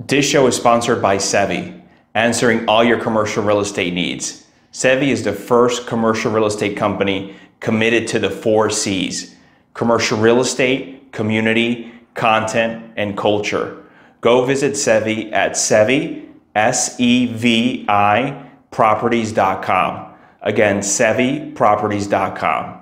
This show is sponsored by Sevi, answering all your commercial real estate needs. Sevi is the first commercial real estate company committed to the 4 C's: commercial real estate, community, content, and culture. Go visit Sevi at Sevi, SEVI, properties.com. Again, SeviProperties.com.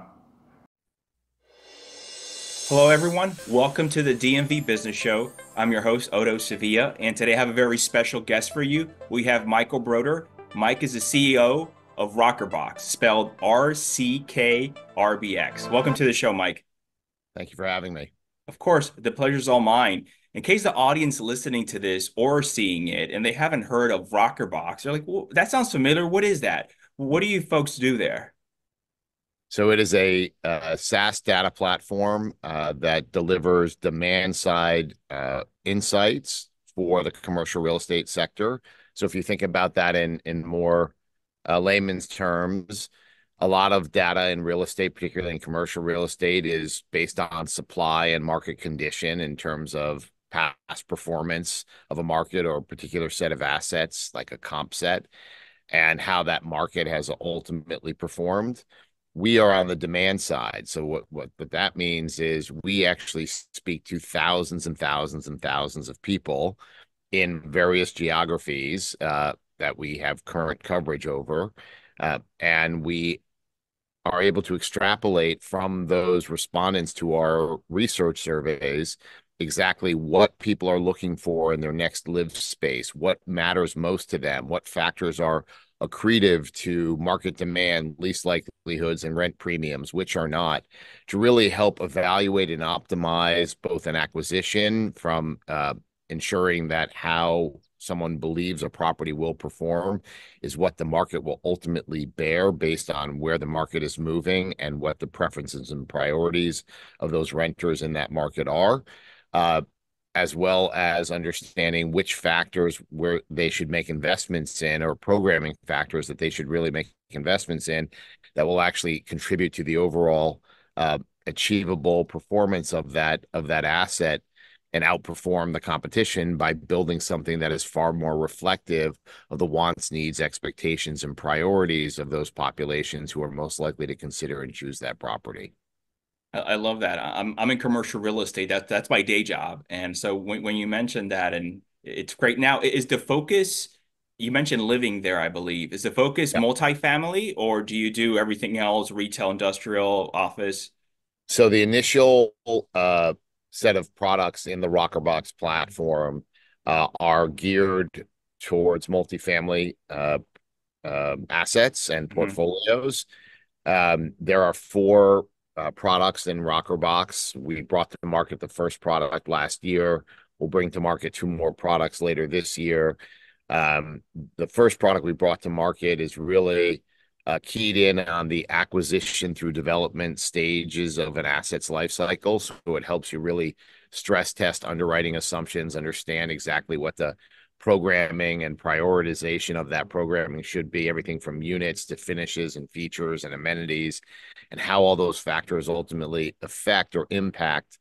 Hello, everyone. Welcome to the DMV Business Show. I'm your host, Otto Sevilla, and today I have a very special guest for you. We have Michael Broder. Mike is the CEO of RCKRBX, spelled RCKRBX. Welcome to the show, Mike. Thank you for having me. Of course, the pleasure's all mine. In case the audience listening to this or seeing it and they haven't heard of RCKRBX, they're like, well, that sounds familiar. What is that? What do you folks do there? So it is a SaaS data platform that delivers demand-side insights for the commercial real estate sector. So if you think about that in more layman's terms, a lot of data in real estate, particularly in commercial real estate, is based on supply and market condition in terms of past performance of a market or a particular set of assets, like a comp set, and how that market has ultimately performed. We are on the demand side. So what that means is we actually speak to thousands and thousands and thousands of people in various geographies that we have current coverage over. And we are able to extrapolate from those respondents to our research surveys exactly what people are looking for in their next live space, what matters most to them, what factors are accretive to market demand, lease likelihoods, and rent premiums, which are not, to really help evaluate and optimize both an acquisition from ensuring that how someone believes a property will perform is what the market will ultimately bear based on where the market is moving and what the preferences and priorities of those renters in that market are. As well as understanding which factors where they should make investments in, or programming factors that they should really make investments in, that will actually contribute to the overall achievable performance of that asset and outperform the competition by building something that is far more reflective of the wants, needs, expectations, and priorities of those populations who are most likely to consider and choose that property. I love that. I'm in commercial real estate. That's my day job. And so when you mentioned that, and it's great. Now, is the focus, you mentioned living there, I believe. Is the focus Yep. multifamily, or do you do everything else, retail, industrial, office? So the initial set of products in the RCKRBX platform are geared towards multifamily assets and Mhm. portfolios. There are four products in RCKRBX. We brought to market the first product last year. We'll bring to market two more products later this year. The first product we brought to market is really keyed in on the acquisition through development stages of an asset's life cycle. So it helps you really stress test underwriting assumptions, understand exactly what the programming and prioritization of that programming should be, everything from units to finishes and features and amenities, and how all those factors ultimately affect or impact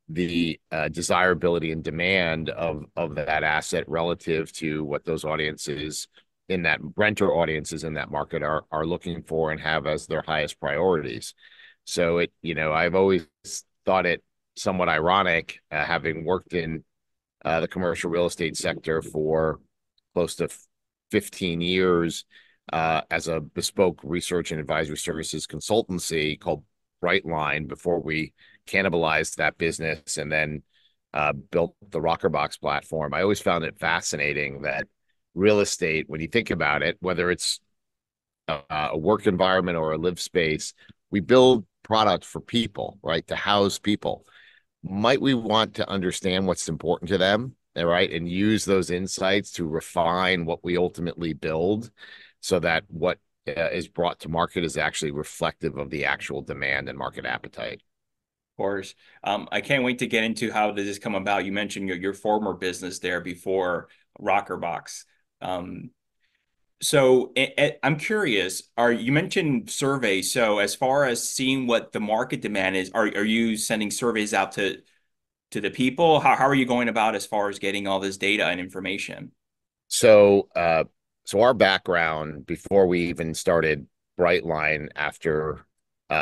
the desirability and demand of that asset relative to what those audiences in that renter audiences in that market are looking for and have as their highest priorities. So I've always thought it somewhat ironic, having worked in the commercial real estate sector for close to 15 years as a bespoke research and advisory services consultancy called Brightline before we cannibalized that business and then built the RCKRBX platform. I always found it fascinating that real estate, when you think about it, whether it's a work environment or a live space, we build product for people, right? To house people. Might we want to understand what's important to them, right? And use those insights to refine what we ultimately build so that what is brought to market is actually reflective of the actual demand and market appetite. Of course. I can't wait to get into how did this come about. You mentioned your former business there before RCKRBX. So I'm curious, you mentioned surveys. So as far as seeing what the market demand is, are you sending surveys out to to the people? How are you going about as far as getting all this data and information? So, so our background before we even started Brightline after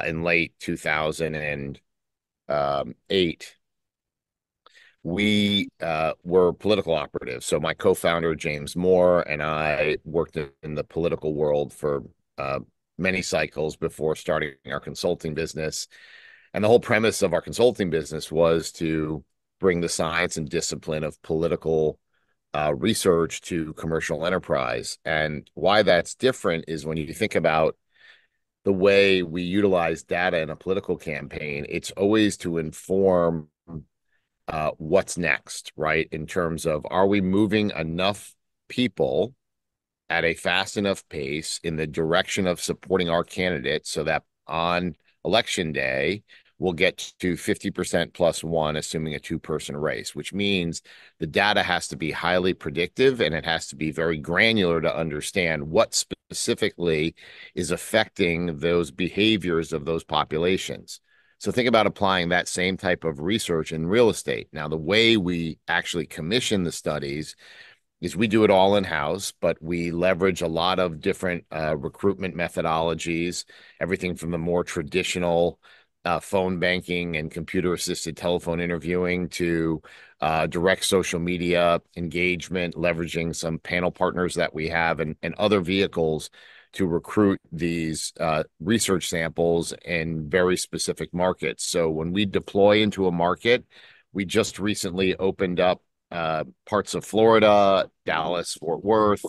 in late 2008, we were political operatives. So my co-founder James Moore and I worked in the political world for uh, many cycles before starting our consulting business. And the whole premise of our consulting business was to bring the science and discipline of political research to commercial enterprise. And why that's different is when you think about the way we utilize data in a political campaign, it's always to inform what's next, right? In terms of, are we moving enough people at a fast enough pace in the direction of supporting our candidate so that on election day, we'll get to 50% plus one, assuming a two-person race, which means the data has to be highly predictive and it has to be very granular to understand what specifically is affecting those behaviors of those populations. So think about applying that same type of research in real estate. Now, the way we actually commission the studies is we do it all in-house, but we leverage a lot of different recruitment methodologies, everything from the more traditional phone banking and computer-assisted telephone interviewing to direct social media engagement, leveraging some panel partners that we have and other vehicles to recruit these research samples in very specific markets. So when we deploy into a market, we just recently opened up parts of Florida, Dallas, Fort Worth.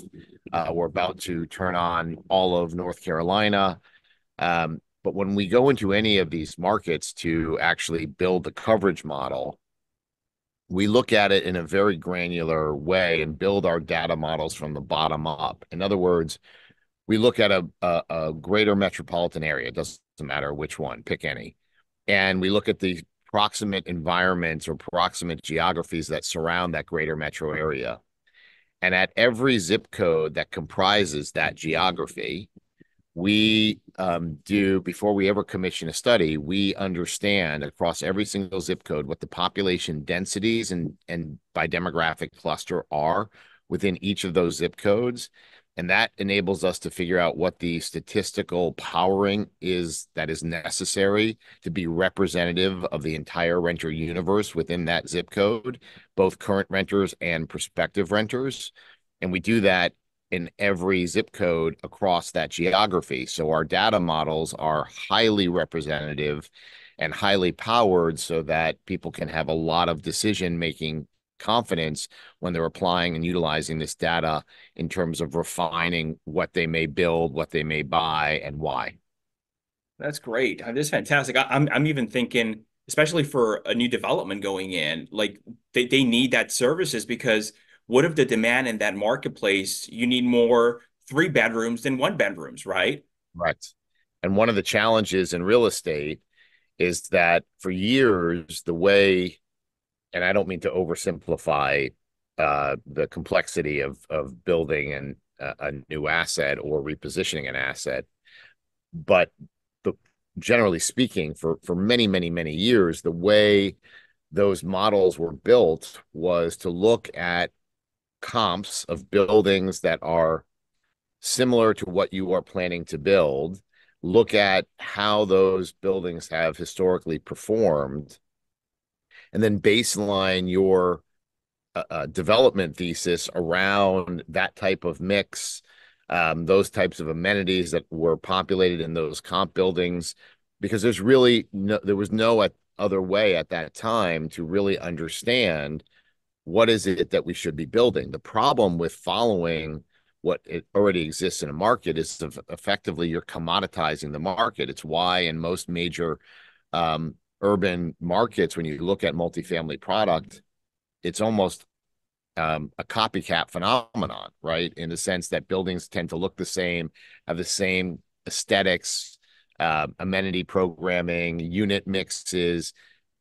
We're about to turn on all of North Carolina. But when we go into any of these markets to actually build the coverage model, we look at it in a very granular way and build our data models from the bottom up. In other words, we look at a greater metropolitan area. It doesn't matter which one, pick any. And we look at the proximate environments or proximate geographies that surround that greater metro area. And at every zip code that comprises that geography, we do, before we ever commission a study, we understand across every single zip code what the population densities and by demographic cluster are within each of those zip codes. And that enables us to figure out what the statistical powering is that is necessary to be representative of the entire renter universe within that zip code, both current renters and prospective renters. And we do that in every zip code across that geography. So our data models are highly representative and highly powered so that people can have a lot of decision-making confidence when they're applying and utilizing this data in terms of refining what they may build, what they may buy, and why. That's great. This is fantastic. I'm even thinking, especially for a new development going in, like they need that services because what if the demand in that marketplace, you need more three bedrooms than one bedrooms, right? Correct. And one of the challenges in real estate is that for years, the way, and I don't mean to oversimplify the complexity of building a new asset or repositioning an asset, but the, generally speaking, for many, many, many years, the way those models were built was to look at comps of buildings that are similar to what you are planning to build, look at how those buildings have historically performed, and then baseline your development thesis around that type of mix, those types of amenities that were populated in those comp buildings, because there was no other way at that time to really understand what is it that we should be building. The problem with following what it already exists in a market is effectively you're commoditizing the market. It's why in most major urban markets, when you look at multifamily product, it's almost a copycat phenomenon, right? In the sense that buildings tend to look the same, have the same aesthetics, amenity programming, unit mixes,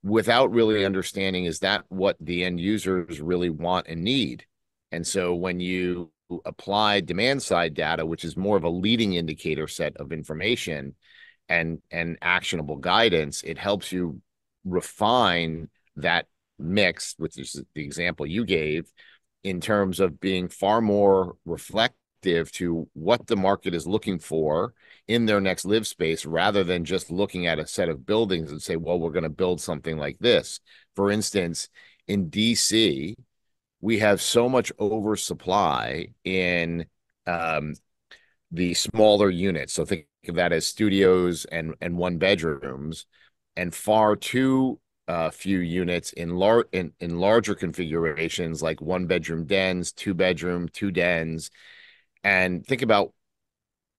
without really understanding is that what the end users really want and need. And so when you apply demand side data, which is more of a leading indicator set of information and actionable guidance, it helps you refine that mix, which is the example you gave, in terms of being far more reflective to what the market is looking for in their next live space, rather than just looking at a set of buildings and say, well, we're going to build something like this. For instance, in DC, we have so much oversupply in um, the smaller units. So think of that as studios and one bedrooms, and far too few units in larger configurations like one bedroom dens, two bedroom, two dens. And think about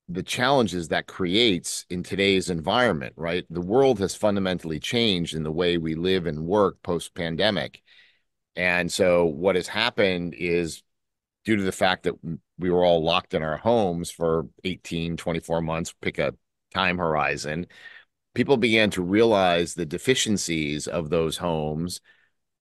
the challenges that creates in today's environment, right? The world has fundamentally changed in the way we live and work post pandemic. And so what has happened is, due to the fact that we were all locked in our homes for 18, 24 months, pick a time horizon, people began to realize the deficiencies of those homes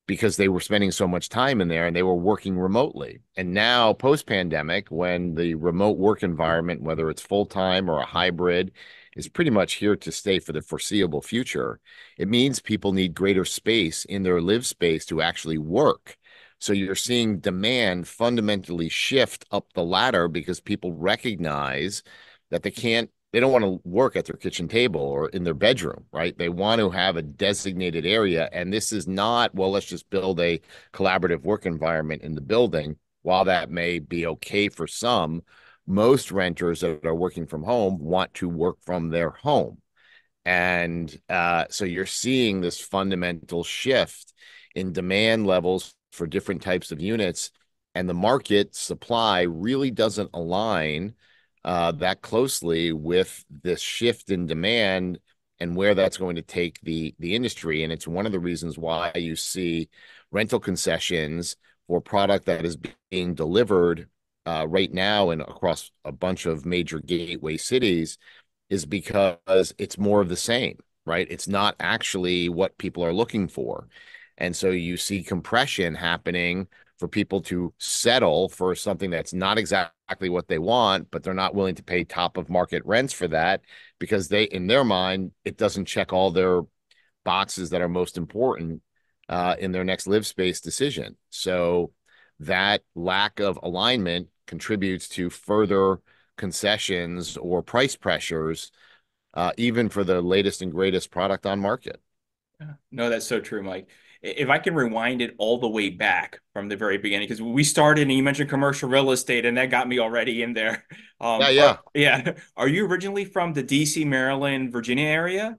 because they were spending so much time in there and they were working remotely. And now, post pandemic, when the remote work environment, whether it's full time or a hybrid, is pretty much here to stay for the foreseeable future, it means people need greater space in their live space to actually work. So you're seeing demand fundamentally shift up the ladder because people recognize that they don't want to work at their kitchen table or in their bedroom, right? They want to have a designated area. And this is not, well, let's just build a collaborative work environment in the building. While that may be okay for some, most renters that are working from home want to work from their home. And so you're seeing this fundamental shift in demand levels for different types of units. And the market supply really doesn't align that closely with this shift in demand and where that's going to take the industry. And it's one of the reasons why you see rental concessions for product that is being delivered right now and across a bunch of major gateway cities, is because it's more of the same, right? It's not actually what people are looking for. And so you see compression happening for people to settle for something that's not exactly what they want, but they're not willing to pay top of market rents for that because in their mind, it doesn't check all their boxes that are most important in their next live space decision. So that lack of alignment contributes to further concessions or price pressures, even for the latest and greatest product on market. Yeah. No, that's so true, Mike. If I can rewind it all the way back from the very beginning, because we started and you mentioned commercial real estate, and that got me already in there. Yeah. Yeah. Are you originally from the DC, Maryland, Virginia area?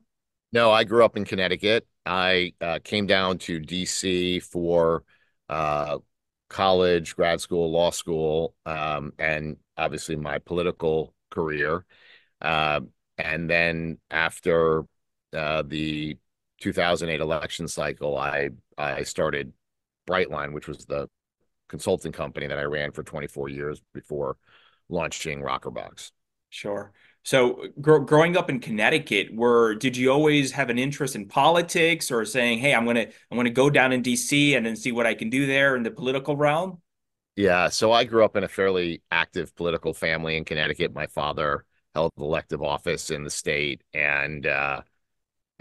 No, I grew up in Connecticut. I came down to DC for uh, college, grad school, law school, and obviously my political career. Uh, and then after the 2008 election cycle, I started Brightline, which was the consulting company that I ran for 24 years before launching Rockerbox. Sure. So growing up in Connecticut, did you always have an interest in politics, or saying, "Hey, I'm gonna go down in DC and then see what I can do there in the political realm"? Yeah, so I grew up in a fairly active political family in Connecticut. My father held elective office in the state, and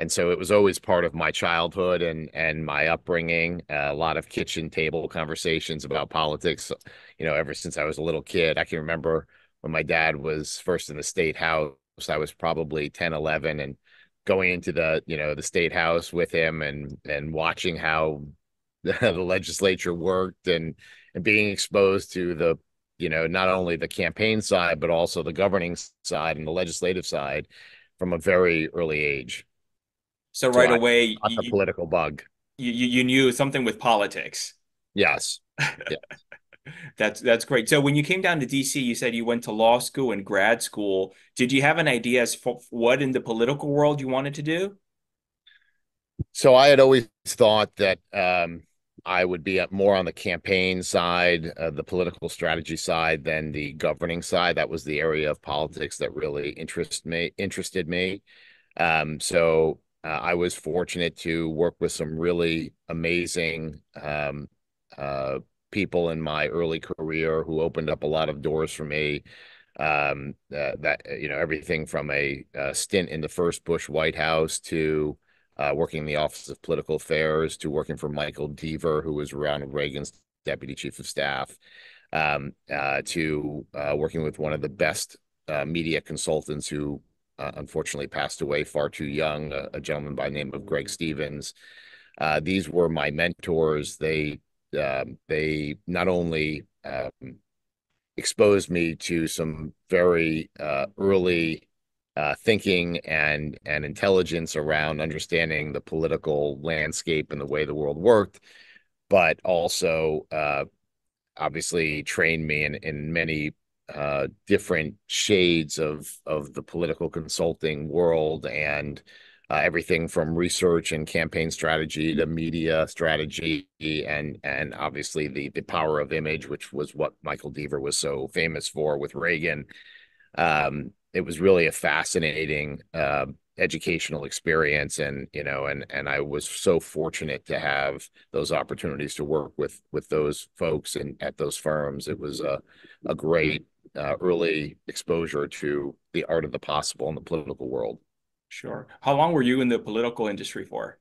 so it was always part of my childhood and my upbringing. A lot of kitchen table conversations about politics, ever since I was a little kid. I can remember when my dad was first in the state house. I was probably 10, 11, and going into the state house with him and watching how the legislature worked and being exposed to not only the campaign side, but also the governing side and the legislative side from a very early age. So So right I away, got the political bug. you knew something with politics. Yes. Yeah. That's great. So when you came down to DC, you said you went to law school and grad school. Did you have an idea as for what in the political world you wanted to do? So I had always thought that I would be more on the campaign side, the political strategy side, than the governing side. That was the area of politics that really interested me. So I was fortunate to work with some really amazing uh, people in my early career who opened up a lot of doors for me. That everything from a stint in the first Bush White House to working in the Office of Political Affairs, to working for Michael Deaver, who was Ronald Reagan's deputy chief of staff, to working with one of the best media consultants who unfortunately passed away far too young, a gentleman by the name of Greg Stevens. These were my mentors. They not only exposed me to some very early thinking and intelligence around understanding the political landscape and the way the world worked, but also obviously trained me in many different shades of the political consulting world, and everything from research and campaign strategy to media strategy, and obviously the power of image, which was what Michael Deaver was so famous for with Reagan. It was really a fascinating educational experience, and I was so fortunate to have those opportunities to work with those folks and at those firms. It was a great early exposure to the art of the possible in the political world. Sure. How long were you in the political industry for?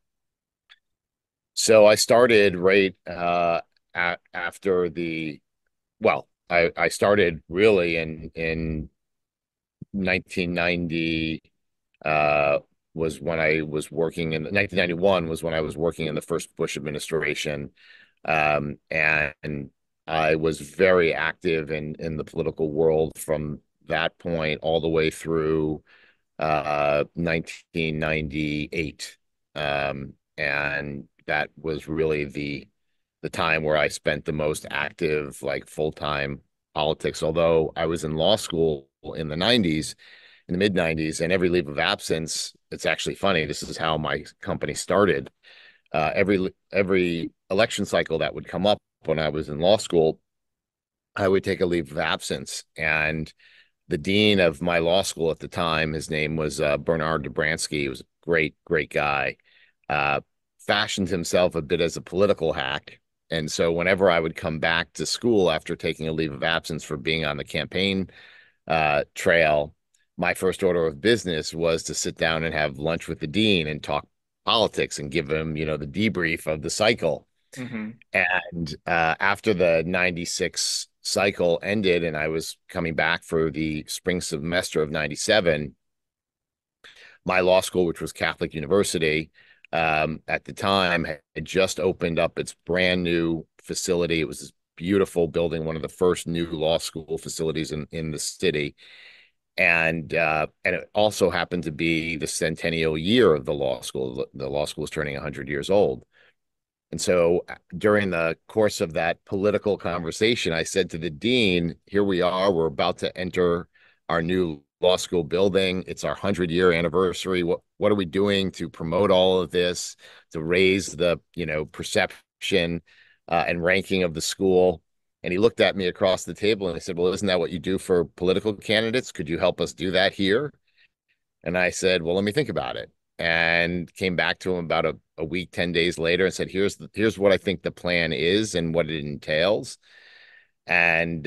So I started right after I started really in 1990, was when I was working in 1991 was when I was working in the first Bush administration. And I was very active in the political world from that point all the way through 1998. And that was really the time where I spent the most active, like full-time politics. Although I was in law school in the 90s, in the mid 90s, and every leave of absence, it's actually funny. This is how my company started. Every election cycle that would come up when I was in law school, I would take a leave of absence. And the dean of my law school at the time, his name was Bernard Dobransky. He was a great guy. Fashioned himself a bit as a political hack. And so whenever I would come back to school after taking a leave of absence for being on the campaign trail, my first order of business was to sit down and have lunch with the dean and talk politics and give him, the debrief of the cycle. Mm-hmm. And after the 96 cycle ended and I was coming back for the spring semester of 97, my law school, which was Catholic University, at the time had just opened up its brand new facility. It was this beautiful building, one of the first new law school facilities in the city. And it also happened to be the centennial year of the law school. The law school was turning 100 years old. And so during the course of that political conversation, I said to the dean, here we are, we're about to enter our new law school building. It's our 100-year anniversary. What are we doing to promote all of this, to raise the, perception and ranking of the school? And he looked at me across the table and he said, well, isn't that what you do for political candidates? Could you help us do that here? And I said, well, let me think about it. And came back to him about a week, 10 days later and said, here's what I think the plan is and what it entails. And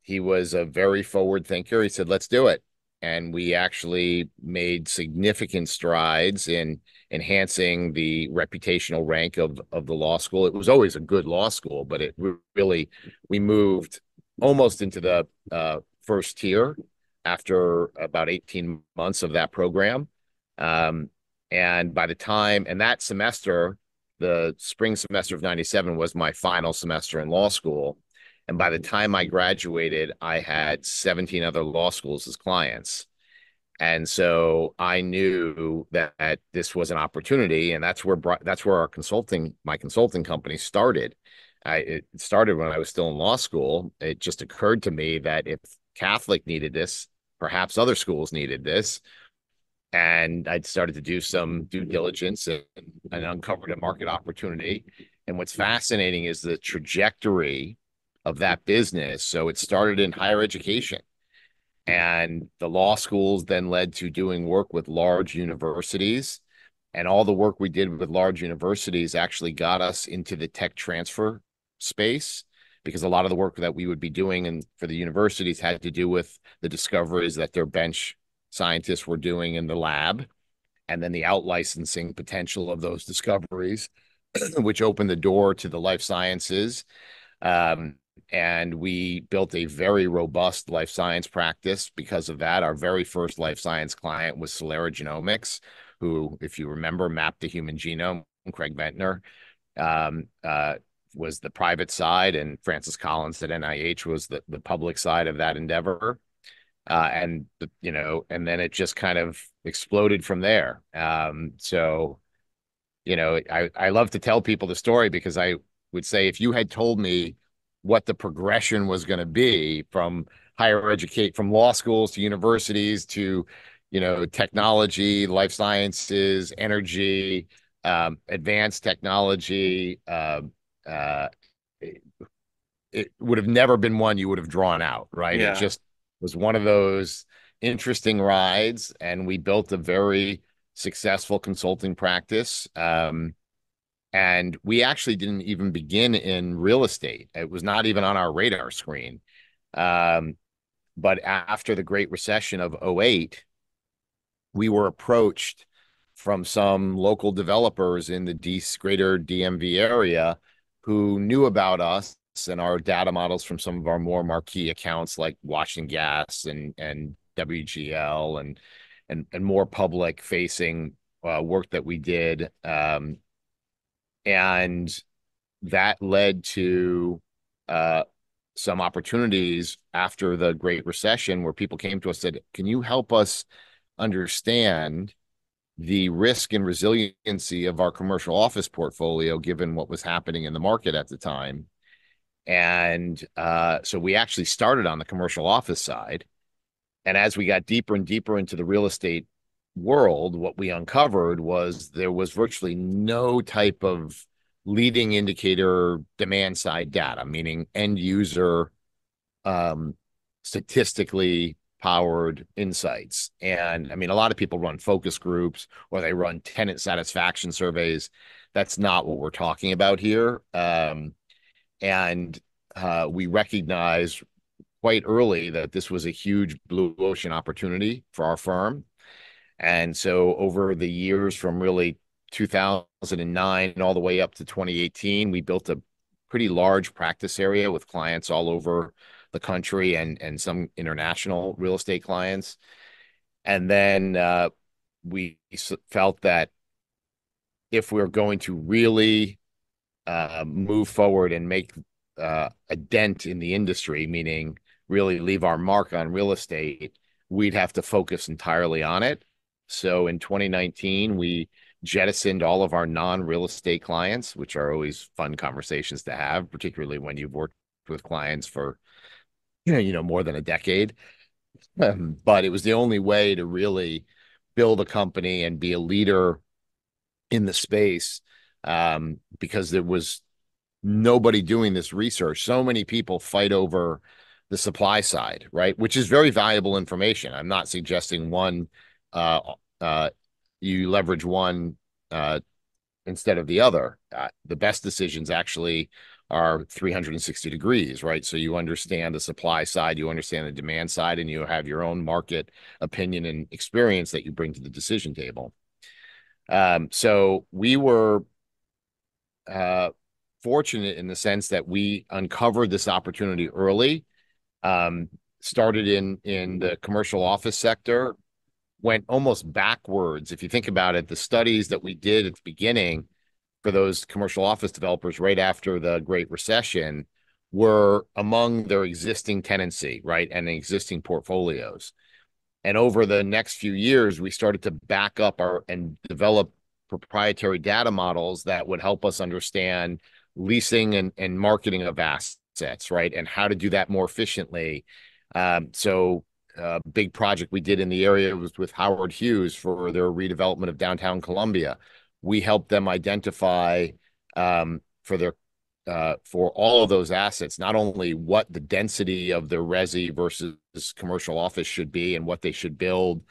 he was a very forward thinker. He said, let's do it. And we actually made significant strides in enhancing the reputational rank of the law school. It was always a good law school, but we moved almost into the first tier after about 18 months of that program. And by the time, and that semester, the spring semester of 97 was my final semester in law school. And by the time I graduated, I had 17 other law schools as clients. And so I knew that this was an opportunity, and that's where my consulting company started. It started when I was still in law school. It just occurred to me that if Catholic needed this, perhaps other schools needed this. And I'd started to do some due diligence and uncovered a market opportunity. And what's fascinating is the trajectory of that business. So it started in higher education, and the law schools then led to doing work with large universities. And all the work we did with large universities actually got us into the tech transfer space, because a lot of the work that we would be doing and for the universities had to do with the discoveries that their bench scientists were doing in the lab. and then the out licensing potential of those discoveries, which opened the door to the life sciences. And we built a very robust life science practice because of that. Our very first life science client was Celera Genomics, who, if you remember, mapped the human genome. Craig Ventnor was the private side, and Francis Collins at NIH was the public side of that endeavor. And then it just kind of exploded from there. So, I love to tell people the story, because I would say, if you had told me what the progression was going to be from higher education, from law schools to universities to, technology, life sciences, energy, advanced technology, it would have never been one you would have drawn out, right? Yeah. It just was one of those interesting rides, and we built a very successful consulting practice. And we actually didn't even begin in real estate. It was not even on our radar screen. But after the Great Recession of '08, we were approached from some local developers in the greater DMV area who knew about us and our data models from some of our more marquee accounts like Washington Gas and WGL and more public facing work that we did. And that led to some opportunities after the Great Recession, where people came to us and said, can you help us understand the risk and resiliency of our commercial office portfolio, given what was happening in the market at the time? And so we actually started on the commercial office side. And as we got deeper and deeper into the real estate world, what we uncovered was there was virtually no type of leading indicator demand side data, meaning end user statistically powered insights. And I mean, a lot of people run focus groups or they run tenant satisfaction surveys. That's not what we're talking about here. And we recognize quite early that this was a huge blue ocean opportunity for our firm. And so over the years from really 2009 all the way up to 2018, we built a pretty large practice area with clients all over the country and some international real estate clients. And then we felt that if we're going to really move forward and make a dent in the industry, meaning really leave our mark on real estate, we'd have to focus entirely on it. So in 2019, we jettisoned all of our non-real estate clients, which are always fun conversations to have, particularly when you've worked with clients for more than a decade. But it was the only way to really build a company and be a leader in the space, because there was nobody doing this research. So many people fight over the supply side, right? Which is very valuable information. I'm not suggesting you leverage one instead of the other. The best decisions actually are 360 degrees, right? So you understand the supply side, you understand the demand side, and you have your own market opinion and experience that you bring to the decision table. So we were fortunate in the sense that we uncovered this opportunity early, started in the commercial office sector, went almost backwards. If you think about it, the studies that we did at the beginning for those commercial office developers right after the Great Recession were among their existing tenancy, right, and existing portfolios. And over the next few years, we started to back up and develop proprietary data models that would help us understand leasing and marketing of assets, right, and how to do that more efficiently. So a big project we did in the area was with Howard Hughes for their redevelopment of downtown Columbia. We helped them identify for all of those assets, not only what the density of their resi versus commercial office should be and what they should build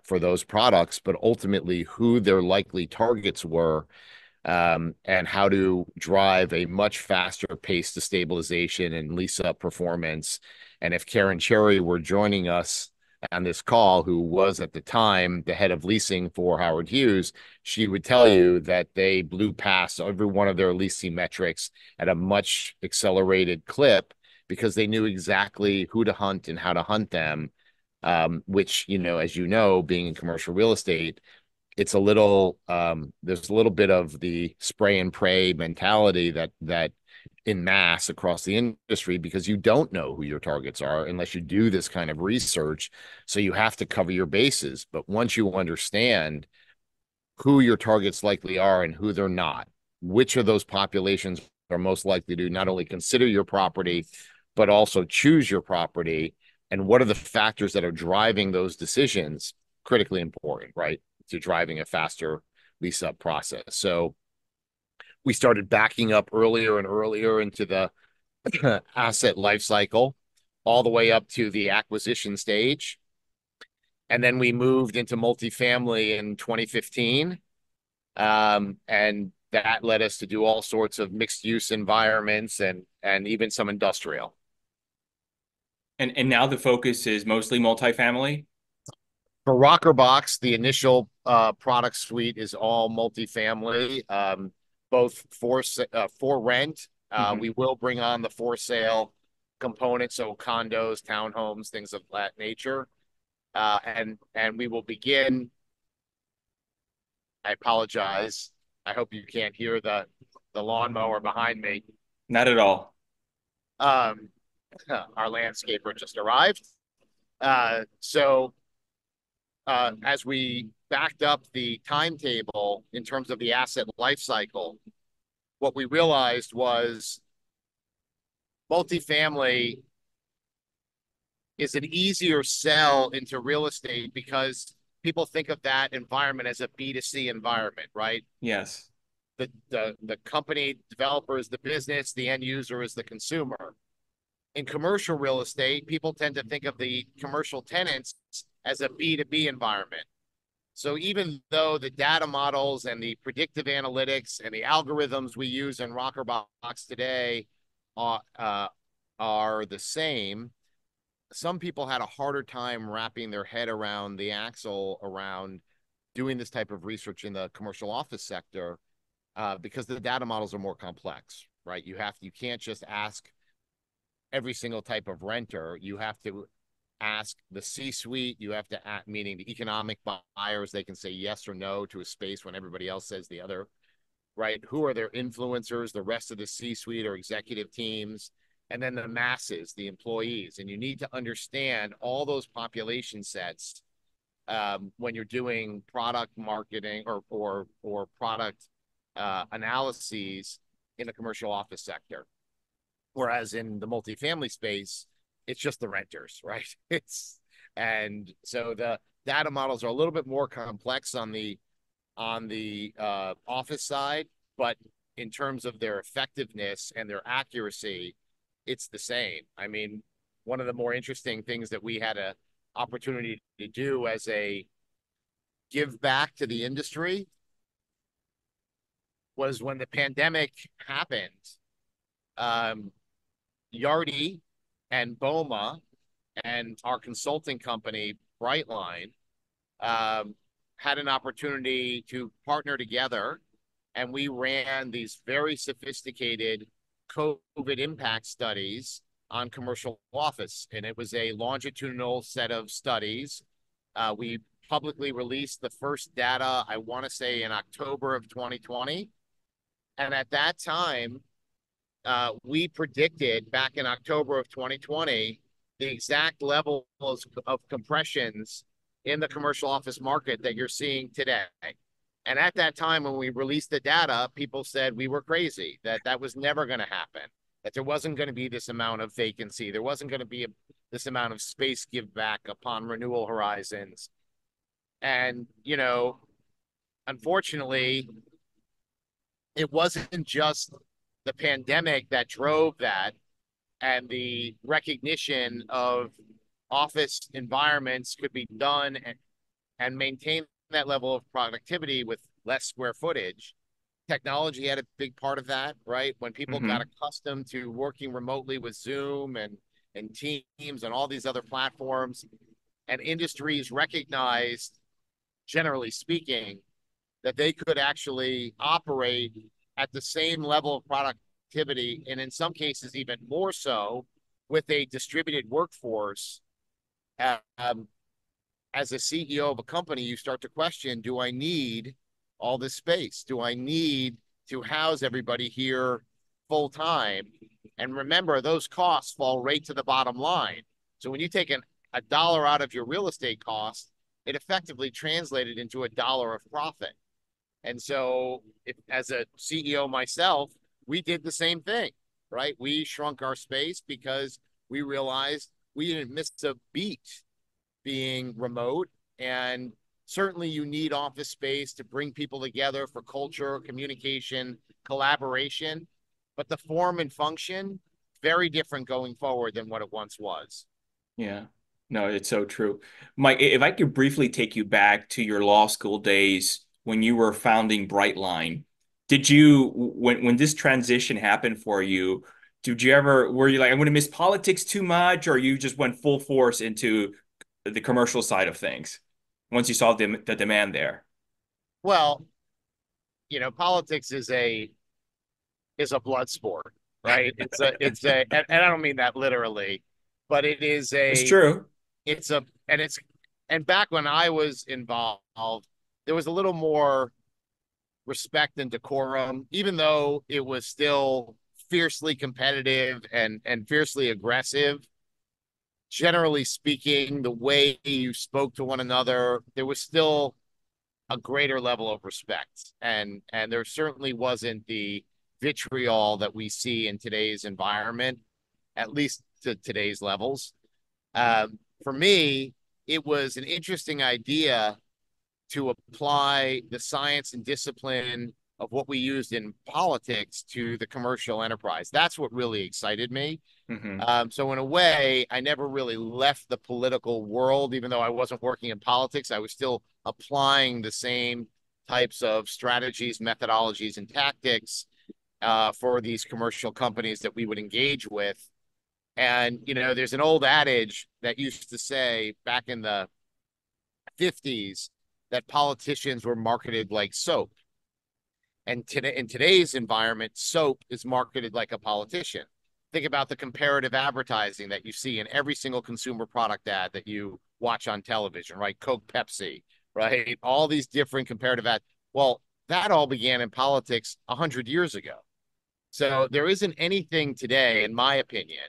for those products, but ultimately who their likely targets were, and how to drive a much faster pace to stabilization and lease up performance. And if Karen Cherry were joining us on this call, who was at the time the head of leasing for Howard Hughes, she would tell you that they blew past every one of their leasing metrics at a much accelerated clip because they knew exactly who to hunt and how to hunt them. Which, as you know, being in commercial real estate, it's a little there's a little bit of the spray and pray mentality that in mass across the industry, because you don't know who your targets are unless you do this kind of research. So you have to cover your bases. But once you understand who your targets likely are and who they're not, which of those populations are most likely to not only consider your property, but also choose your property, and what are the factors that are driving those decisions, critically important, right, to driving a faster lease up process. So we started backing up earlier and earlier into the asset life cycle, all the way up to the acquisition stage. And then we moved into multifamily in 2015. And that led us to do all sorts of mixed use environments and even some industrial. And now the focus is mostly multifamily? For Rockerbox, the initial product suite is all multifamily, both for rent. We will bring on the for sale component, so condos, townhomes, things of that nature. And we will begin. I apologize. I hope you can't hear the lawnmower behind me. Not at all. Our landscaper just arrived. As we backed up the timetable in terms of the asset life cycle, what we realized was multifamily is an easier sell into real estate because people think of that environment as a B2C environment, right? Yes. The company developer is the business, the end user is the consumer. In commercial real estate, people tend to think of the commercial tenants as a B2B environment. So even though the data models and the predictive analytics and the algorithms we use in Rockerbox today are the same, some people had a harder time wrapping their head around the axle around doing this type of research in the commercial office sector, because the data models are more complex, right? You can't just ask every single type of renter. You have to ask the C-suite. You have to meaning the economic buyers. They can say yes or no to a space when everybody else says the other, right? Who are their influencers? The rest of the C-suite or executive teams, and then the masses, the employees. And you need to understand all those population sets when you're doing product marketing or product analyses in the commercial office sector. Whereas in the multifamily space, it's just the renters, right? And so the data models are a little bit more complex on the office side, but in terms of their effectiveness and their accuracy, it's the same. I mean, one of the more interesting things that we had an opportunity to do as a give back to the industry was when the pandemic happened. Yardi and BOMA and our consulting company, Brightline, had an opportunity to partner together, and we ran these very sophisticated COVID impact studies on commercial office. And it was a longitudinal set of studies. We publicly released the first data, I want to say in October of 2020. And at that time, we predicted back in October of 2020 the exact levels of compressions in the commercial office market that you're seeing today. And at that time, when we released the data, people said we were crazy, that was never going to happen, that there wasn't going to be this amount of vacancy, there wasn't going to be this amount of space give back upon renewal horizons. And, unfortunately, it wasn't just the pandemic that drove that and the recognition of office environments could be done and maintain that level of productivity with less square footage. Technology had a big part of that, right? When people got accustomed to working remotely with Zoom and Teams and all these other platforms, and industries recognized, generally speaking, that they could actually operate at the same level of productivity, and in some cases even more so, with a distributed workforce. Um, as a CEO of a company, you start to question, do I need all this space? Do I need to house everybody here full time? And remember, those costs fall right to the bottom line. So when you take a dollar out of your real estate cost, it effectively translated into a dollar of profit. And so, as a CEO myself, we did the same thing, right? We shrunk our space because we realized we didn't miss a beat being remote. And certainly you need office space to bring people together for culture, communication, collaboration. But the form and function, very different going forward than what it once was. Yeah. No, it's so true. Mike, if I could briefly take you back to your law school days when you were founding Brightline, did you, when this transition happened for you, did you ever, were you like, I'm going to miss politics too much, or you just went full force into the commercial side of things once you saw the demand there? Well, politics is a blood sport, right? And I don't mean that literally, but It's true. it's a, and it's, and back when I was involved, there was a little more respect and decorum, even though it was still fiercely competitive and fiercely aggressive. Generally speaking, the way you spoke to one another, there was still a greater level of respect, and there certainly wasn't the vitriol that we see in today's environment, at least to today's levels. For me, it was an interesting idea to apply the science and discipline of what we used in politics to the commercial enterprise. That's what really excited me. Mm-hmm. So in a way, I never really left the political world, even though I wasn't working in politics. I was still applying the same types of strategies, methodologies, and tactics for these commercial companies that we would engage with. And, there's an old adage that used to say back in the 50s that politicians were marketed like soap. And today, in today's environment, soap is marketed like a politician. Think about the comparative advertising that you see in every single consumer product ad that you watch on television, right? Coke, Pepsi, right? All these different comparative ads. Well, that all began in politics 100 years ago. So there isn't anything today, in my opinion,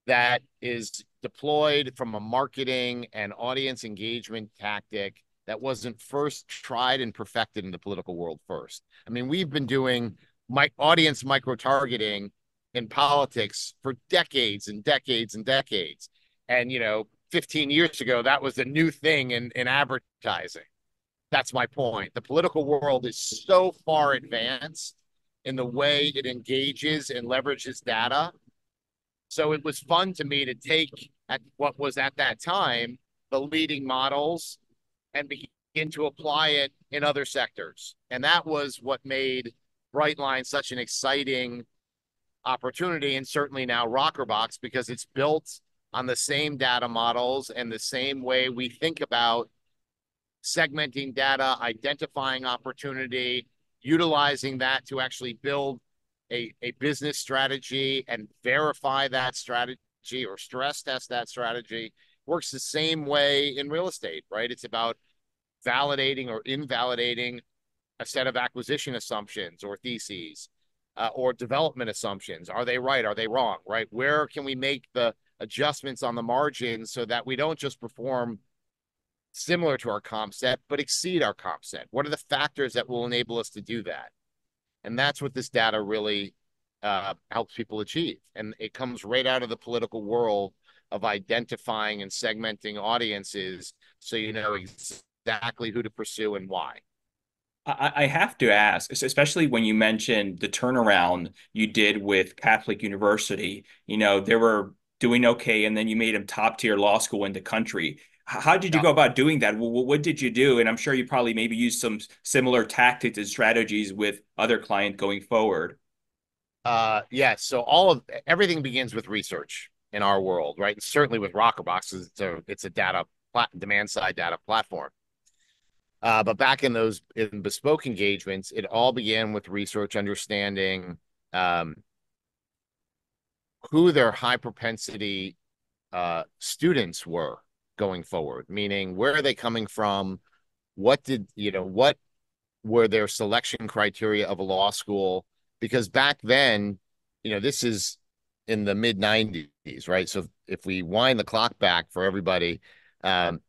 that is deployed from a marketing and audience engagement tactic that wasn't first tried and perfected in the political world first. I mean, we've been doing audience micro-targeting in politics for decades and decades and decades. And, 15 years ago, that was a new thing in advertising. That's my point. The political world is so far advanced in the way it engages and leverages data. So it was fun to me to take at what was at that time the leading models and begin to apply it in other sectors. And that was what made Brightline such an exciting opportunity, and certainly now Rockerbox, because it's built on the same data models and the same way we think about segmenting data, identifying opportunity, utilizing that to actually build a business strategy and verify that strategy or stress test that strategy. Works the same way in real estate, right? It's about validating or invalidating a set of acquisition assumptions or theses or development assumptions. Are they right? Are they wrong, right? Where can we make the adjustments on the margin so that we don't just perform similar to our comp set, but exceed our comp set? What are the factors that will enable us to do that? And that's what this data really helps people achieve. And it comes right out of the political world of identifying and segmenting audiences so you know exactly who to pursue and why. I have to ask, especially when you mentioned the turnaround you did with Catholic University, they were doing okay, and then you made them top tier law school in the country. How did you Yeah. go about doing that? What did you do? And I'm sure you probably maybe used some similar tactics and strategies with other clients going forward. Yes. So everything begins with research in our world, right? And certainly with Rockerbox, it's a data demand side data platform. But back in those bespoke engagements, it all began with research, understanding who their high propensity students were going forward, meaning where are they coming from? What were their selection criteria of a law school? Because back then, this is in the mid 90s, right? So if we wind the clock back for everybody, the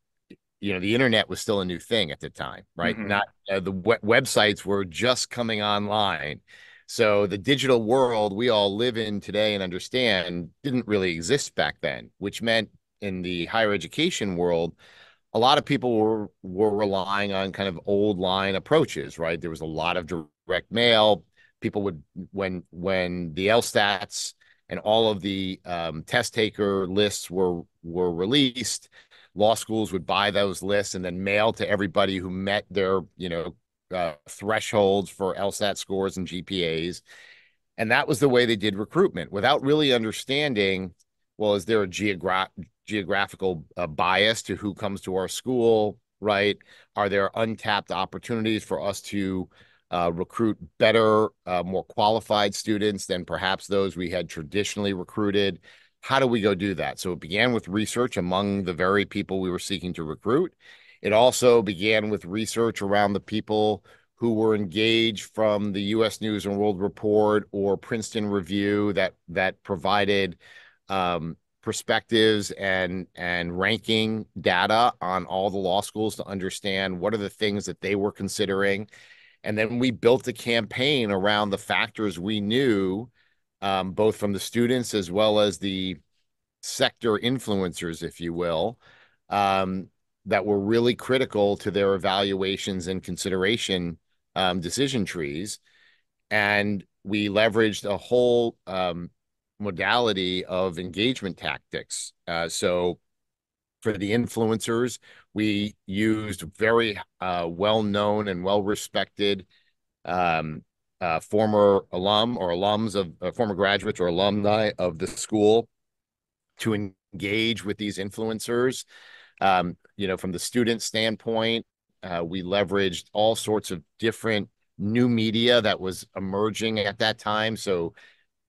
internet was still a new thing at the time, right? Mm-hmm. Not the websites were just coming online. So the digital world we all live in today and understand didn't really exist back then, which meant in the higher education world, a lot of people were relying on kind of old line approaches, right? There was a lot of direct mail. People would, when the LSATs and all of the test taker lists were released, law schools would buy those lists and then mail to everybody who met their thresholds for LSAT scores and GPAs. And that was the way they did recruitment without really understanding, well, is there a geographical bias to who comes to our school, right? Are there untapped opportunities for us to recruit better, more qualified students than perhaps those we had traditionally recruited? How do we go do that? So it began with research among the very people we were seeking to recruit. It also began with research around the people who were engaged from the U.S. News and World Report or Princeton Review that provided perspectives and ranking data on all the law schools to understand what are the things that they were considering. And then we built a campaign around the factors we knew, both from the students as well as the sector influencers, if you will, that were really critical to their evaluations and consideration decision trees. And we leveraged a whole modality of engagement tactics. So for the influencers, we used very well-known and well-respected former alum or alums of former graduates or alumni of the school to engage with these influencers. From the student standpoint, we leveraged all sorts of different new media that was emerging at that time. So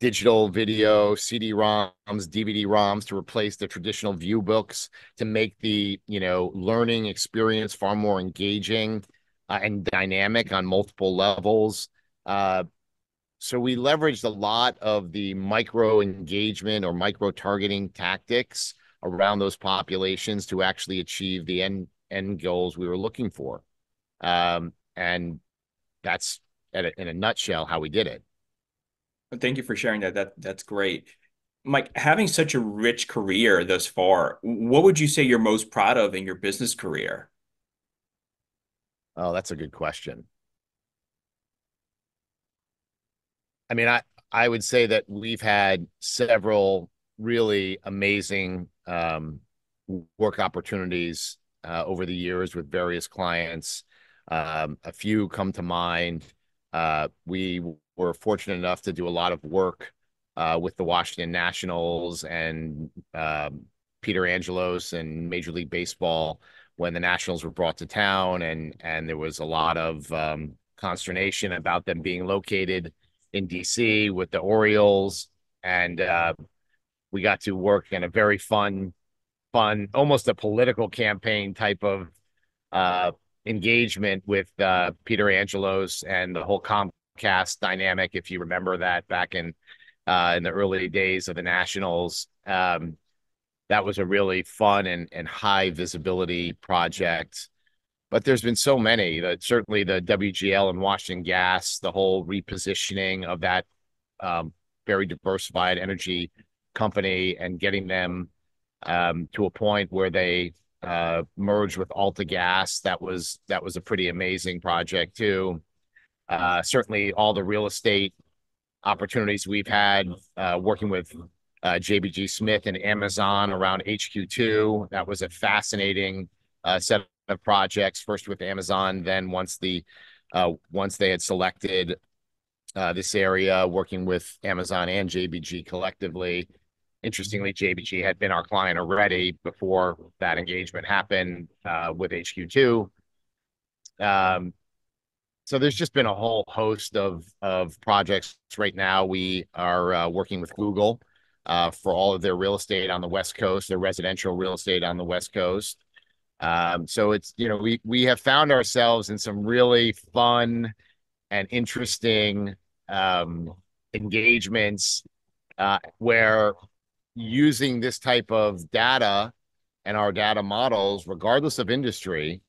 digital video, CD-ROMs, DVD-ROMs to replace the traditional view books to make the, learning experience far more engaging and dynamic on multiple levels. So we leveraged a lot of the micro engagement or micro targeting tactics around those populations to actually achieve the end goals we were looking for. And that's in a nutshell how we did it. Thank you for sharing that. That's great. Mike, having such a rich career thus far, what would you say you're most proud of in your business career? Oh, that's a good question. I mean, I would say that we've had several really amazing work opportunities over the years with various clients. A few come to mind. We were fortunate enough to do a lot of work with the Washington Nationals and Peter Angelos and Major League Baseball when the Nationals were brought to town, and there was a lot of consternation about them being located in DC with the Orioles, and we got to work in a very fun, almost a political campaign type of engagement with Peter Angelos and the whole Comcast dynamic. If you remember that back in the early days of the Nationals, that was a really fun and high visibility project. But there's been so many. Certainly the WGL and Washington Gas, the whole repositioning of that very diversified energy company and getting them to a point where they merged with Alta Gas. That was a pretty amazing project too. Certainly all the real estate opportunities we've had working with JBG Smith and Amazon around HQ2. That was a fascinating set of projects, first with Amazon, then once they had selected this area, working with Amazon and JBG collectively. Interestingly, JBG had been our client already before that engagement happened with HQ2. So there's just been a whole host of projects. Right now, we are working with Google for all of their real estate on the West Coast, their residential real estate on the West Coast. So it's, we have found ourselves in some really fun and interesting engagements where using this type of data and our data models, regardless of industry,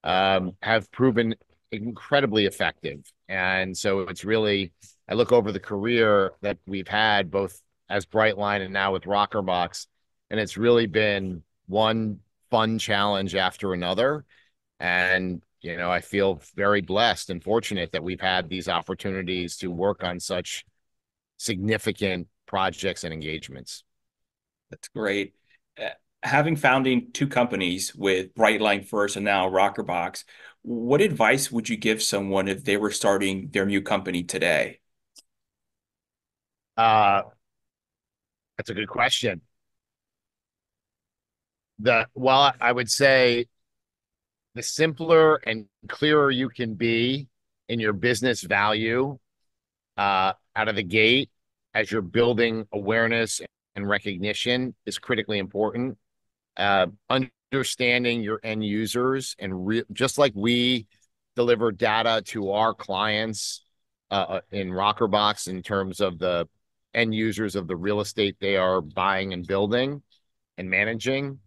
have proven incredibly effective. And so it's really, I look over the career that we've had both as Brightline and now with Rockerbox, and it's really been one fun challenge after another. And, I feel very blessed and fortunate that we've had these opportunities to work on such significant projects and engagements. That's great. Having founding two companies with Brightline first and now Rockerbox, what advice would you give someone if they were starting their new company today? That's a good question. Well, I would say the simpler and clearer you can be in your business value out of the gate as you're building awareness and recognition is critically important. Understanding your end users and just like we deliver data to our clients in Rockerbox in terms of the end users of the real estate they are buying and building and managing,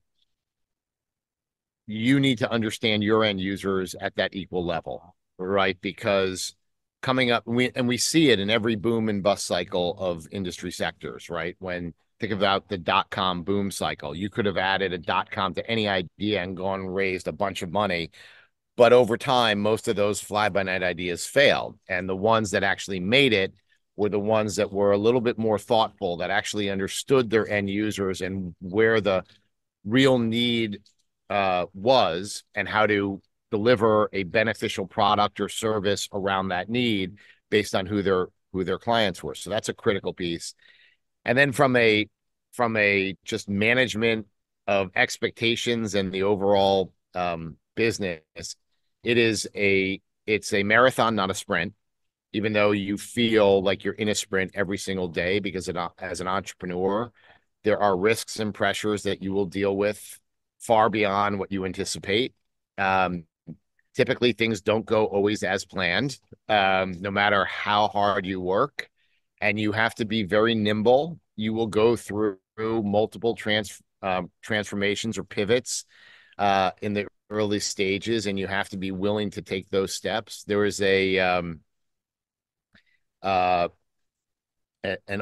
you need to understand your end users at that equal level, right? Because coming up, we see it in every boom and bust cycle of industry sectors, right? Think about the dot-com boom cycle. You could have added a dot-com to any idea and gone and raised a bunch of money. But over time, most of those fly-by-night ideas failed. And the ones that actually made it were the ones that were a little bit more thoughtful, that actually understood their end users and where the real need was and how to deliver a beneficial product or service around that need based on who their clients were. So that's a critical piece. And then from a just management of expectations and the overall business, it's a marathon, not a sprint, even though you feel like you're in a sprint every single day, because as an entrepreneur, there are risks and pressures that you will deal with far beyond what you anticipate. Typically, things don't go always as planned, no matter how hard you work. And you have to be very nimble. You will go through multiple transformations or pivots in the early stages, and you have to be willing to take those steps. There is an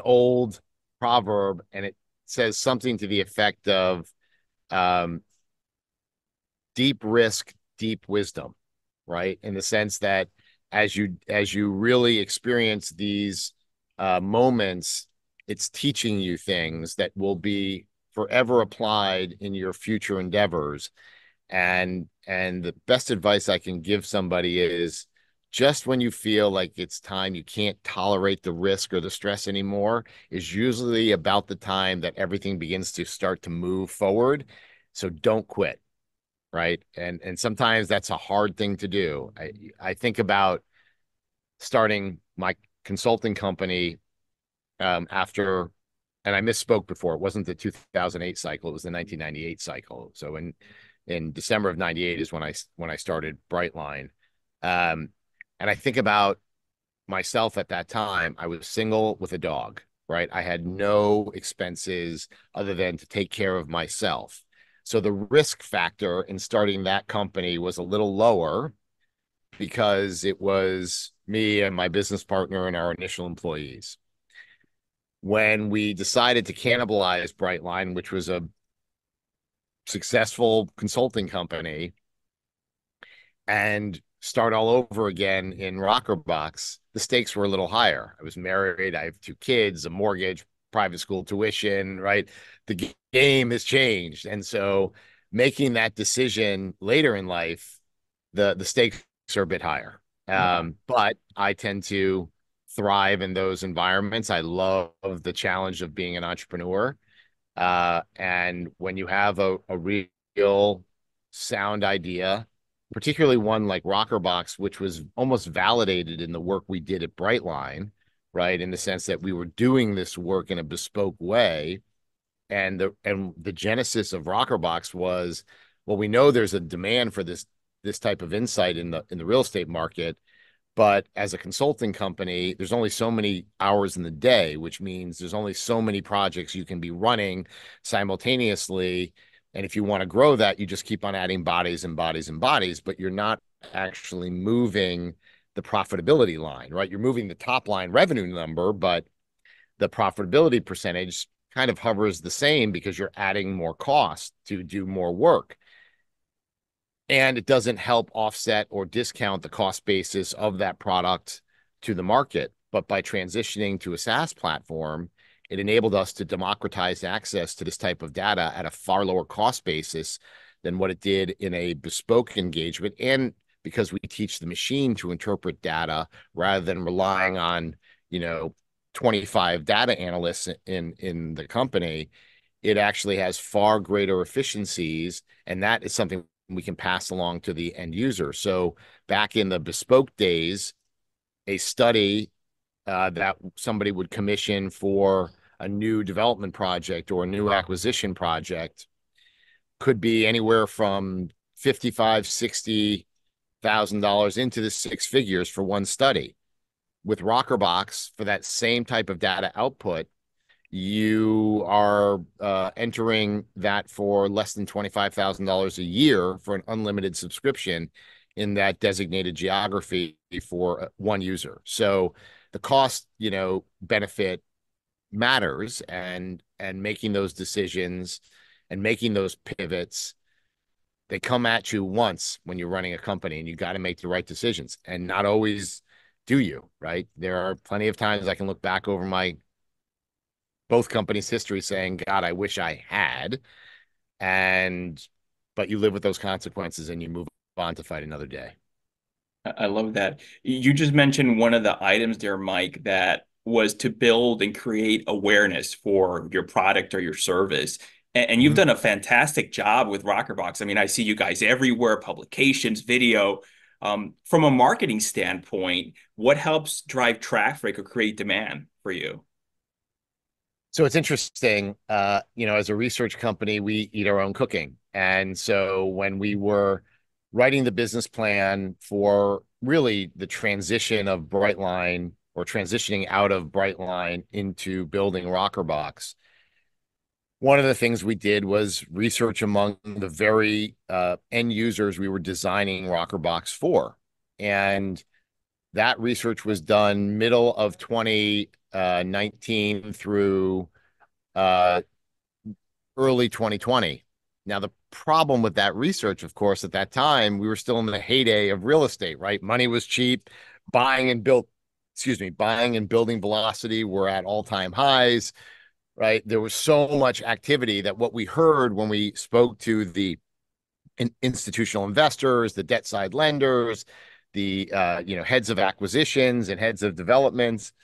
old proverb, and it says something to the effect of deep risk, deep wisdom, right? In the sense that as you really experience these moments, it's teaching you things that will be forever applied in your future endeavors. And the best advice I can give somebody is, just when you feel like it's time, you can't tolerate the risk or the stress anymore, is usually about the time that everything begins to start to move forward. So don't quit, right? And sometimes that's a hard thing to do. I think about starting my consulting company after, and I misspoke before, it wasn't the 2008 cycle, it was the 1998 cycle. So in December of 98 is when I started Brightline. And I think about myself at that time. I was single with a dog, right? I had no expenses other than to take care of myself. So the risk factor in starting that company was a little lower because it was me and my business partner and our initial employees. When we decided to cannibalize Brightline, which was a successful consulting company, and start all over again in Rockerbox, the stakes were a little higher. I was married, I have two kids, a mortgage, private school tuition, right? The game has changed. And so making that decision later in life, the stakes are a bit higher. But I tend to thrive in those environments. I love the challenge of being an entrepreneur. And when you have a real sound idea, particularly one like Rockerbox, which was almost validated in the work we did at Brightline, right? In the sense that we were doing this work in a bespoke way. And the genesis of Rockerbox was, well, we know there's a demand for this type of insight in the real estate market. But as a consulting company, there's only so many hours in the day, which means there's only so many projects you can be running simultaneously. And if you want to grow that, you just keep on adding bodies and bodies and bodies, but you're not actually moving the profitability line, right? You're moving the top line revenue number, but the profitability percentage kind of hovers the same because you're adding more cost to do more work. And it doesn't help offset or discount the cost basis of that product to the market. But by transitioning to a SaaS platform, it enabled us to democratize access to this type of data at a far lower cost basis than what it did in a bespoke engagement. And because we teach the machine to interpret data rather than relying on, 25 data analysts in the company, it actually has far greater efficiencies. And that is something we can pass along to the end user. So back in the bespoke days, a study that somebody would commission for a new development project or a new acquisition project could be anywhere from $55,000-$60,000 into the six figures for one study. With Rockerbox, for that same type of data output, you are entering that for less than $25,000 a year for an unlimited subscription in that designated geography for one user. So the cost, benefit matters, and making those decisions and making those pivots, they come at you once when you're running a company, and you got to make the right decisions, and not always do you, right? There are plenty of times I can look back over both companies' history saying, God, I wish I had. But you live with those consequences and you move on to fight another day. I love that. You just mentioned one of the items there, Mike, that was to build and create awareness for your product or your service. And you've done a fantastic job with Rockerbox. I mean, I see you guys everywhere, publications, video. From a marketing standpoint, what helps drive traffic or create demand for you? So it's interesting, as a research company, we eat our own cooking. And so when we were writing the business plan for really the transition of Brightline, or transitioning out of Brightline into building Rockerbox, one of the things we did was research among the very end users we were designing Rockerbox for. And that research was done middle of 2019 through early 2020. Now, the problem with that research, of course, at that time, we were still in the heyday of real estate, right? Money was cheap. Buying and building velocity were at all-time highs, right? There was so much activity that what we heard when we spoke to the institutional investors, the debt side lenders, the heads of acquisitions and heads of developments,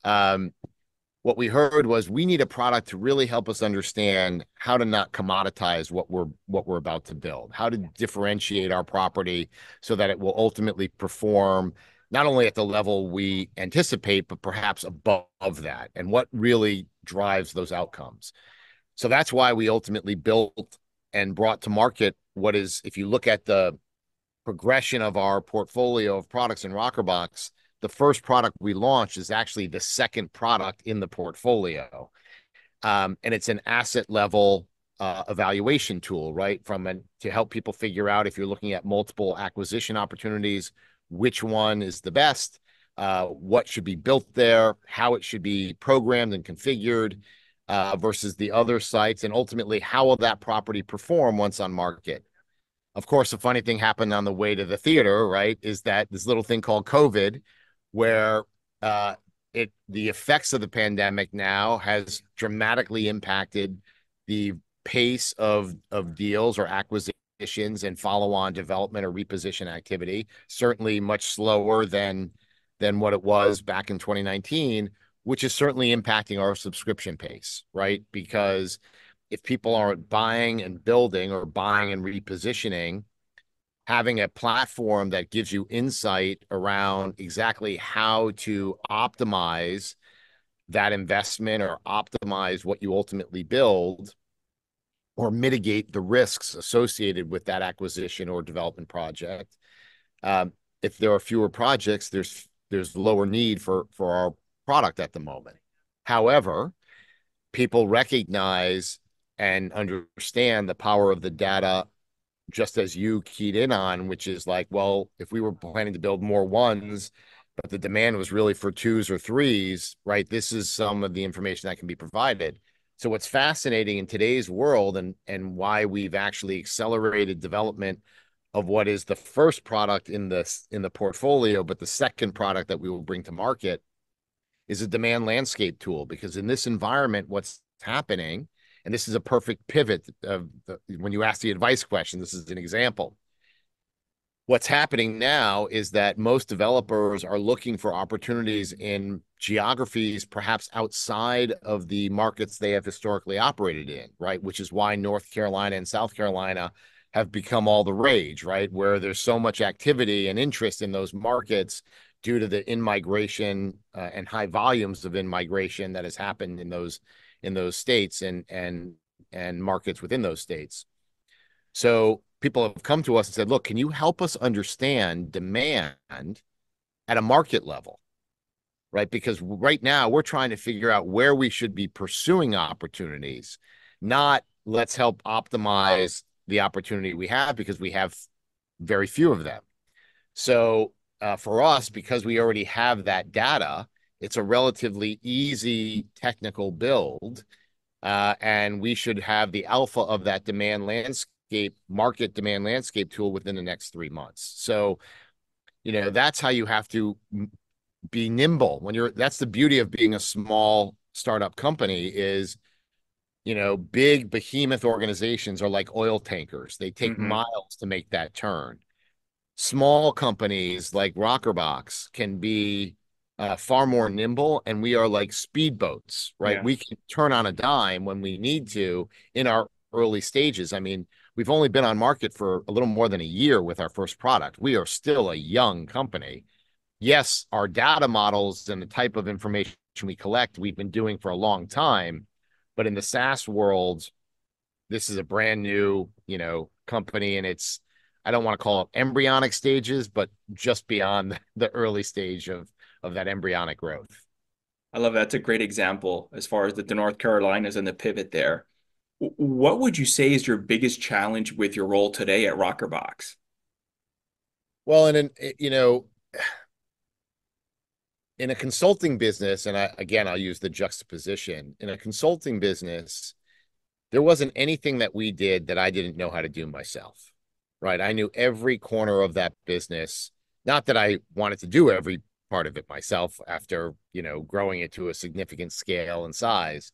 what we heard was, we need a product to really help us understand how to not commoditize what we're about to build, how to differentiate our property so that it will ultimately perform not only at the level we anticipate, but perhaps above that, and what really drives those outcomes. So that's why we ultimately built and brought to market what is, if you look at the progression of our portfolio of products in Rockerbox, the first product we launched is actually the second product in the portfolio. And it's an asset level evaluation tool, right? To help people figure out, if you're looking at multiple acquisition opportunities, which one is the best, what should be built there, how it should be programmed and configured versus the other sites, and ultimately how will that property perform once on market. Of course, a funny thing happened on the way to the theater, right? Is that this little thing called COVID, where the effects of the pandemic now has dramatically impacted the pace of deals or acquisitions and follow-on development or reposition activity. Certainly much slower than what it was back in 2019, which is certainly impacting our subscription pace, right? Because if people aren't buying and building or buying and repositioning, having a platform that gives you insight around exactly how to optimize that investment or optimize what you ultimately build or mitigate the risks associated with that acquisition or development project. If there are fewer projects, there's lower need for our product at the moment. However, people recognize and understand the power of the data, just as you keyed in on, which is like, well, if we were planning to build more ones, but the demand was really for twos or threes, right? This is some of the information that can be provided. So what's fascinating in today's world, and why we've actually accelerated development of what is the first product in the portfolio, but the second product that we will bring to market, is a demand landscape tool. Because in this environment, what's happening, and this is a perfect pivot of when you ask the advice question, this is an example. What's happening now is that most developers are looking for opportunities in geographies perhaps outside of the markets they have historically operated in, right? Which is why North Carolina and South Carolina have become all the rage, right? Where there's so much activity and interest in those markets due to the in-migration and high volumes of in-migration that has happened in those states and markets within those states. So people have come to us and said, look, can you help us understand demand at a market level, right? Because right now we're trying to figure out where we should be pursuing opportunities, not let's help optimize the opportunity we have, because we have very few of them. So for us, because we already have that data, it's a relatively easy technical build, and we should have the alpha of that market demand landscape tool within the next 3 months. So, that's how you have to be nimble that's the beauty of being a small startup company is, big behemoth organizations are like oil tankers. They take miles to make that turn. Small companies like RCKRBX can be far more nimble, and we are like speedboats, right? Yeah. We can turn on a dime when we need to in our early stages. I mean, we've only been on market for a little more than a year with our first product. We are still a young company. Yes, our data models and the type of information we collect, we've been doing for a long time. But in the SaaS world, this is a brand new, company, and I don't want to call it embryonic stages, but just beyond the early stage of that embryonic growth. I love that. That's a great example as far as the North Carolinas and the pivot there. What would you say is your biggest challenge with your role today at RCKRBX? Well, in a consulting business, and I'll use the juxtaposition. In a consulting business, there wasn't anything that we did that I didn't know how to do myself, right? I knew every corner of that business. Not that I wanted to do every part of it myself after, growing it to a significant scale and size.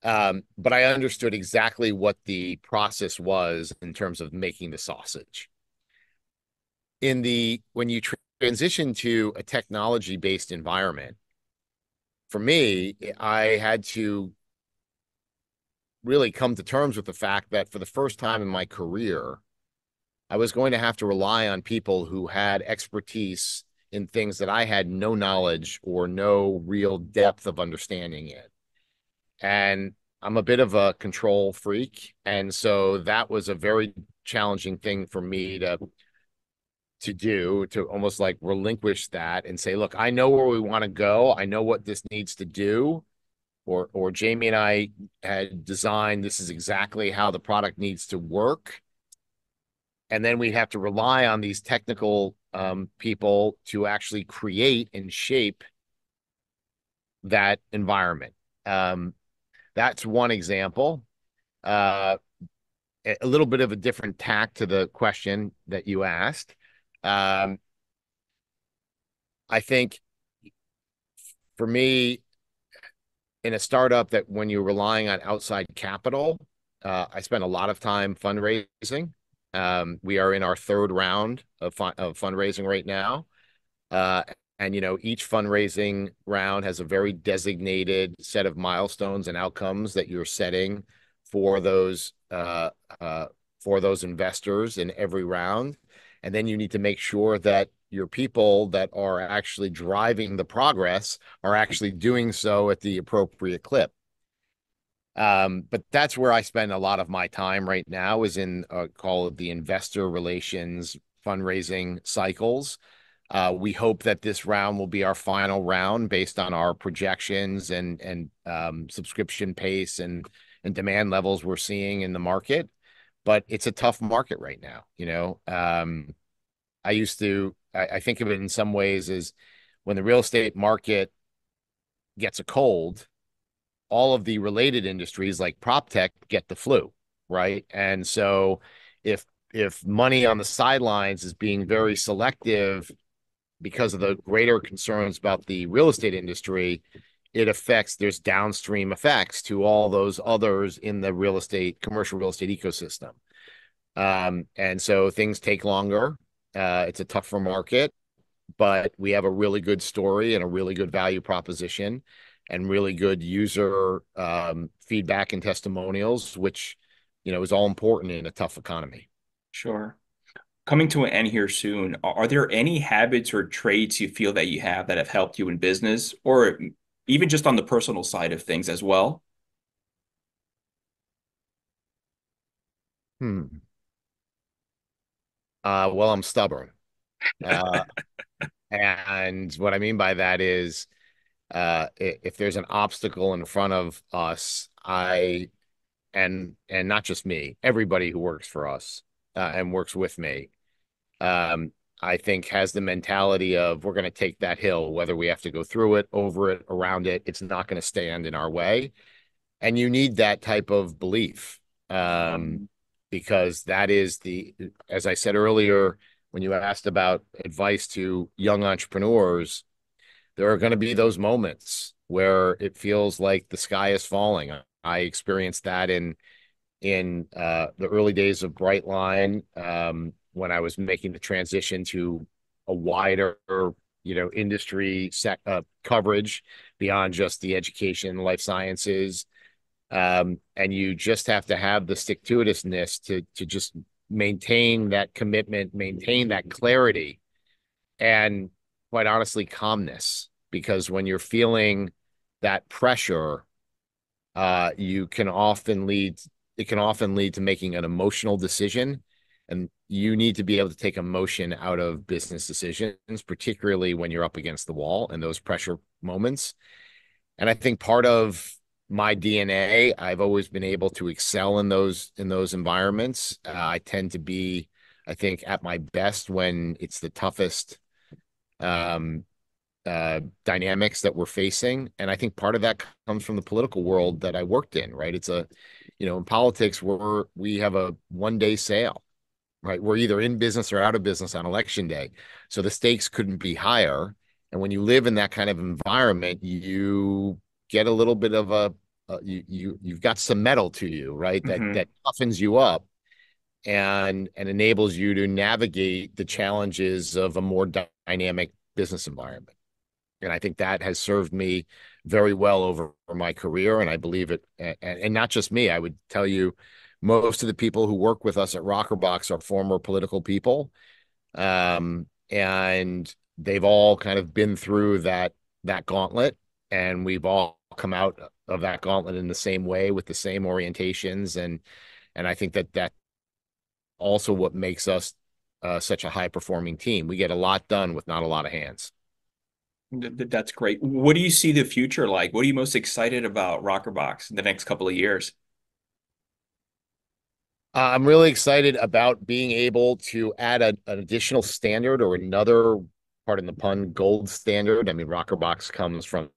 But I understood exactly what the process was in terms of making the sausage. When you transition to a technology-based environment, for me, I had to really come to terms with the fact that for the first time in my career, I was going to have to rely on people who had expertise in things that I had no knowledge or no real depth of understanding in. And I'm a bit of a control freak. And so that was a very challenging thing for me to do, to almost like relinquish that and say, look, I know where we want to go. I know what this needs to do. Or Jamie and I had designed, this is exactly how the product needs to work. And then we have to rely on these technical people to actually create and shape that environment. That's one example. A little bit of a different tack to the question that you asked. I think for me, in a startup, that when you're relying on outside capital, I spend a lot of time fundraising. We are in our third round of fundraising right now. And, each fundraising round has a very designated set of milestones and outcomes that you're setting for those investors in every round. And then you need to make sure that your people that are actually driving the progress are actually doing so at the appropriate clip. But that's where I spend a lot of my time right now, is in call it the investor relations fundraising cycles. We hope that this round will be our final round based on our projections and subscription pace and demand levels we're seeing in the market. But it's a tough market right now. I think of it in some ways as when the real estate market gets a cold, all of the related industries like prop tech get the flu, right? And so if money on the sidelines is being very selective because of the greater concerns about the real estate industry, there's downstream effects to all those others in the commercial real estate ecosystem. And so things take longer. It's a tougher market, but we have a really good story and a really good value proposition and really good user feedback and testimonials, which, is all important in a tough economy. Sure. Coming to an end here soon, are there any habits or traits you feel that you have that have helped you in business, or even just on the personal side of things as well? Well, I'm stubborn. And what I mean by that is, if there's an obstacle in front of us, and not just me, everybody who works for us and works with me, I think has the mentality of, we're going to take that hill, whether we have to go through it, over it, around it. It's not going to stand in our way. And you need that type of belief, because that is as I said earlier, when you asked about advice to young entrepreneurs, there are going to be those moments where it feels like the sky is falling. I experienced that in the early days of Brightline, when I was making the transition to a wider, industry coverage beyond just the education and life sciences. And you just have to have the stick-to-itiveness to just maintain that commitment, maintain that clarity, and quite honestly, calmness. Because when you're feeling that pressure, it can often lead to making an emotional decision. And you need to be able to take emotion out of business decisions, particularly when you're up against the wall and those pressure moments. And I think part of my DNA, I've always been able to excel in those environments. I tend to be, I think, at my best when it's the toughest dynamics that we're facing. And I think part of that comes from the political world that I worked in, right? It's in politics, we have a one-day sale, right? We're either in business or out of business on election day. So the stakes couldn't be higher. And when you live in that kind of environment, you get a little bit of you've got some metal to you, right? That toughens you up and enables you to navigate the challenges of a more dynamic business environment. And I think that has served me very well over my career. And I believe it, and not just me, I would tell you, most of the people who work with us at RockerBox are former political people. And they've all kind of been through that gauntlet. And we've all come out of that gauntlet in the same way with the same orientations. And I think that also what makes us such a high performing team. We get a lot done with not a lot of hands. That's great. What do you see the future like? What are you most excited about RockerBox in the next couple of years? I'm really excited about being able to add an additional standard, or another, pardon the pun, gold standard. I mean, RockerBox comes from,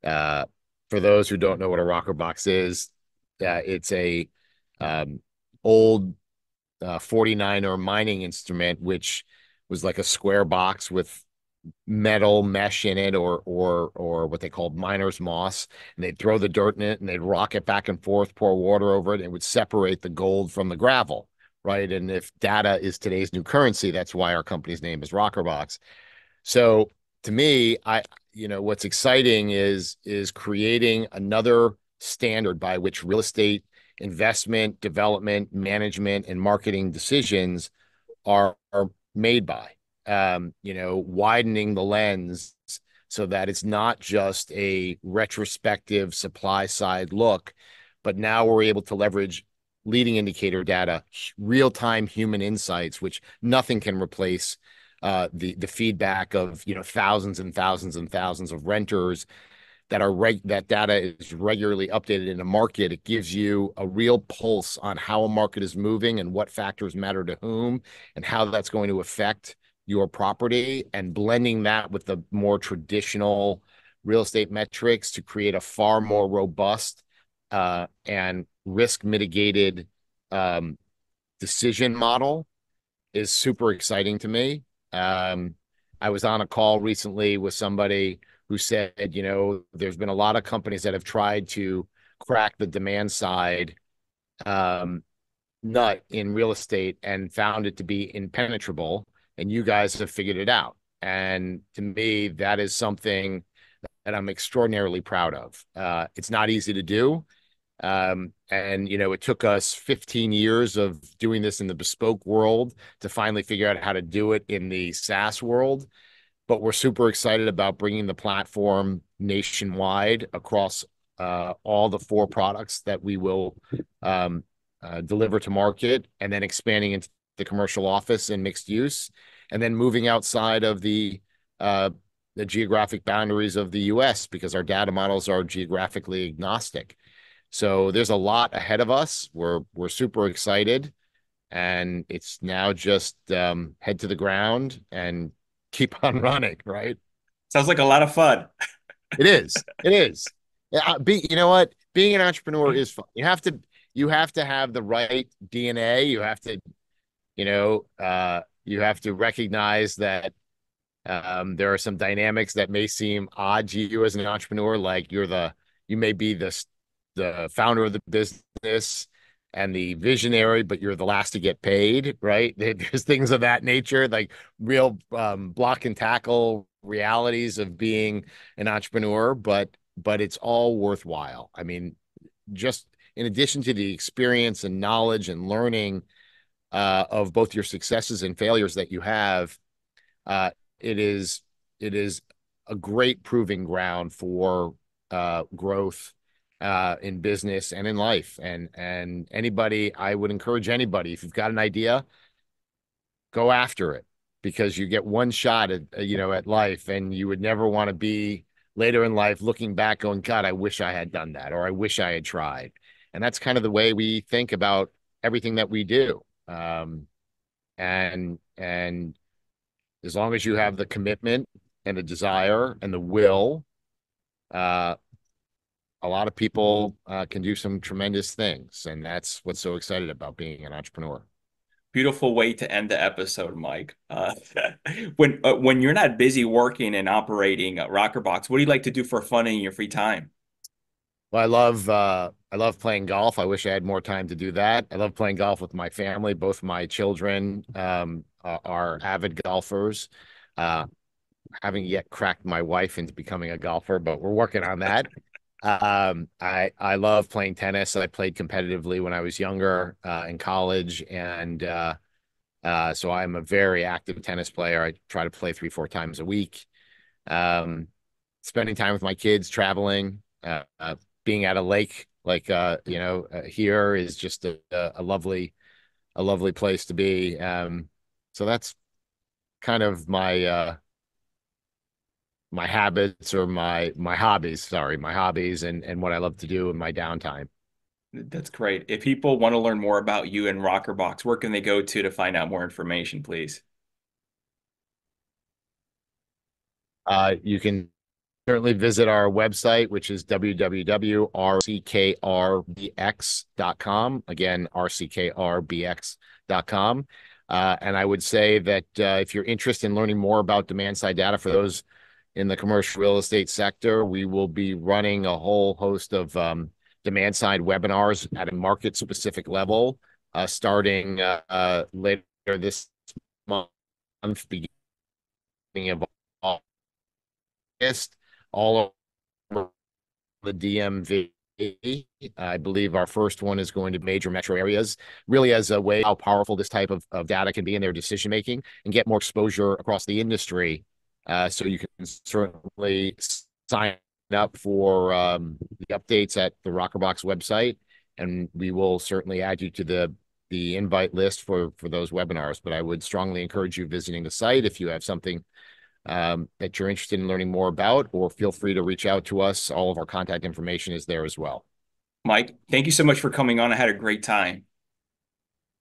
for those who don't know what a RockerBox is, it's a old 49er mining instrument, which was like a square box with metal mesh in it, or what they called miner's moss, and they'd throw the dirt in it and they'd rock it back and forth, pour water over it, and it would separate the gold from the gravel, right? And if data is today's new currency, that's why our company's name is RockerBox. So to me, what's exciting is creating another standard by which real estate investment, development, management, and marketing decisions are made by. Widening the lens so that it's not just a retrospective supply side look, but now we're able to leverage leading indicator data, real-time human insights, which nothing can replace. The feedback of thousands and thousands and thousands of renters that data is regularly updated in a market. It gives you a real pulse on how a market is moving and what factors matter to whom and how that's going to affect your property, and blending that with the more traditional real estate metrics to create a far more robust and risk mitigated decision model is super exciting to me. I was on a call recently with somebody who said, there's been a lot of companies that have tried to crack the demand side nut in real estate and found it to be impenetrable, and you guys have figured it out. And to me, that is something that I'm extraordinarily proud of. It's not easy to do. It took us 15 years of doing this in the bespoke world to finally figure out how to do it in the SaaS world. But we're super excited about bringing the platform nationwide across all the 4 products that we will deliver to market, and then expanding into the commercial office and mixed use, and then moving outside of the geographic boundaries of the US, because our data models are geographically agnostic. So there's a lot ahead of us. We're super excited, and it's now just head to the ground and keep on running, right? Sounds like a lot of fun. It is. It is. You know what? Being an entrepreneur is fun. You have to have the right DNA. You have to recognize that there are some dynamics that may seem odd to you as an entrepreneur, like you may be the founder of the business and the visionary, but you're the last to get paid, right? There's things of that nature, like real block and tackle realities of being an entrepreneur, but it's all worthwhile. I mean, just in addition to the experience and knowledge and learning of both your successes and failures that you have, it is a great proving ground for growth in business and in life. And I would encourage anybody, if you've got an idea, go after it, because you get one shot at life, and you would never want to be later in life looking back going, God, I wish I had done that, or I wish I had tried. And that's kind of the way we think about everything that we do. And as long as you have the commitment and the desire and the will, a lot of people can do some tremendous things. And that's what's so excited about being an entrepreneur. Beautiful way to end the episode, Mike. When you're not busy working and operating RockerBox, what do you like to do for fun in your free time? Well, I love playing golf. I wish I had more time to do that. I love playing golf with my family. Both my children are avid golfers. Haven't yet cracked my wife into becoming a golfer, but we're working on that. I love playing tennis. I played competitively when I was younger in college, and so I'm a very active tennis player. I try to play 3-4 times a week. Spending time with my kids, traveling, being at a lake like here is just a lovely place to be. So that's kind of my habits, or my hobbies, sorry, my hobbies, and what I love to do in my downtime. That's great. If people want to learn more about you and RockerBox, where can they go to find out more information, please? You can certainly visit our website, which is www.rckkrbx.com. Again, rckkrbx.com. And I would say that if you're interested in learning more about demand side data for those in the commercial real estate sector, we will be running a whole host of demand side webinars at a market specific level, starting later this month, beginning of August, all over the DMV. I believe our first one is going to major metro areas, really as a way how powerful this type of data can be in their decision making and get more exposure across the industry. So you can certainly sign up for the updates at the Rockerbox website, and we will certainly add you to the invite list for those webinars. But I would strongly encourage you visiting the site if you have something that you're interested in learning more about, or feel free to reach out to us. All of our contact information is there as well. Mike, thank you so much for coming on. I had a great time.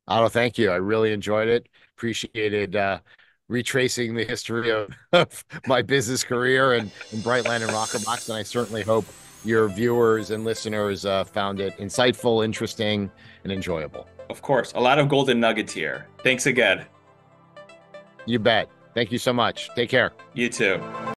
Otto, thank you. I really enjoyed it. Appreciated retracing the history of my business career and Brightline and Rockerbox, and I certainly hope your viewers and listeners found it insightful, interesting, and enjoyable. Of course, a lot of golden nuggets here. Thanks again. You bet. Thank you so much. Take care. You too.